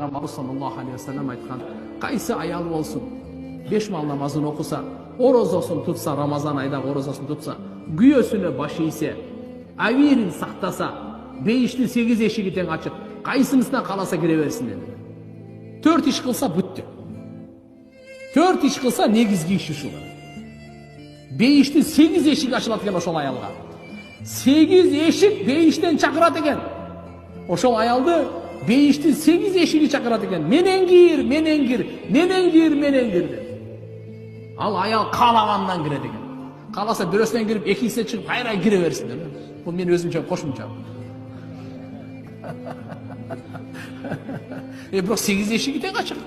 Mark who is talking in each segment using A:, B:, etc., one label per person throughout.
A: Пайгамбарыбыз саллаллаху алейхи ва саллям айткан, кайсы аял болсун 5 мал намазын окуса, орозосын тутса, Рамазан айдагы орозосын тутса, күйөөсүнө баш ийсе, авирин сактаса, бейиштин 8 эшиги тең ачык, кайсынысына каласа кире берсин деди. 4 иш кылса бүттү. 4 иш кылса негизги иш ушул. Бейиштин 8 эшиги ачылат экен ошол аялга. 8 эшик бейиштен чакырат экен. Ошол аялды бейиштин 8 эшиги чакырат экен. Менен кир, менен кир, менен кир, менен кир деп. Ал аял каалагандан кирет экен. Кааласа бирөөсүнөн кирип, экинчисине чыгып, кайра кире берсин деп. Бул мен өзүмчө кошумча. Бирок 8 эшиги тең ачык.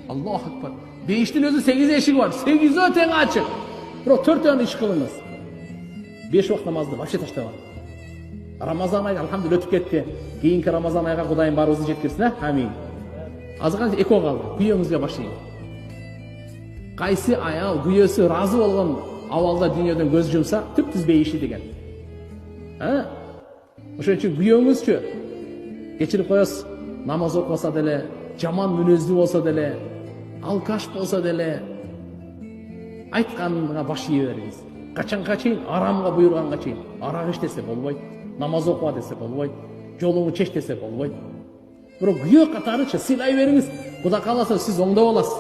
A: Аллаху акбар. Бейиштин өзү 8 эшиги бар. 8 тең ачык. Бирок 4 иш кылыңыз. 5 вакыт намазды вообще таштабаңыз. Рамазан айы алхамдулилlah өтүп кетти. Кийинки Рамазан айга Кудайым баарыбызды жеткирсин, амин. Азыркы эко калды. Күйөөңүзгө баштайын. Кайсы аял күйөөсү разы болгон абалда дүйнөдөн көз жумса, түптүз бейиши деген. Ошон үчүн күйөөңүзчү кечирип коесуз, намаз окубаса деле, жаман мүнөздүү болсо деле, алкаш болсо деле, айтканга баш ийе бериңиз. Качанга чейин арамга буйруганга чейин. Арак иштесе болбойт, намаз окуба десе болбойт, жолуңду чеч десе болбойт. Бирок күйөө катарычы сыйлай бериңиз. Кудай кааласа сиз оңдоп аласыз.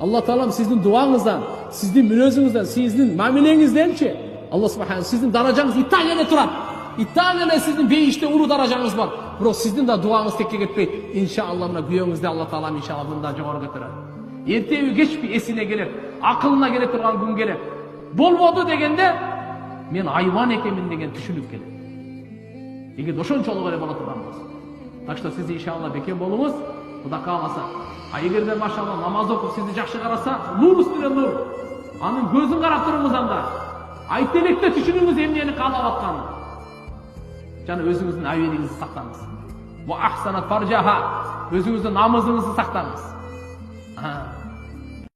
A: Алла Таалам сиздин дуаңыздан, сиздин мүнөзүңүздөн, сиздин мамилеңизденчи Алла субхана сиздин даражаңыз итак эле турат. Итак эле сиздин бейиште улуу даражаңыз бар. Бирок сиздин да дуаңыз текке кетпейт. Иншалла мына күйөөңүздү Алла Таалам иншалла мындан жогору көтөрөт. Эртеби кечпи эсине келет, акылына келе турган күн келет. Болбоду дегенде мен айбан экенмин деген түшүнүп келет. Эгер ошончолук эле боло турган болсо. Так что сиз иншалла бекем болуңуз, Кудай кааласа. А эгерде машалла намаз окуп сизди жакшы караса, нур үстүнө нур. Анын көзүн карап туруңуз анда. Айт электе түшүнүңүз эмнени каалап атканын. Жана өзүңүздүн абийиңизди сактаңыз. Ва ахсанат фаржаха. Өзүңүздүн намазыңызды сактаңыз.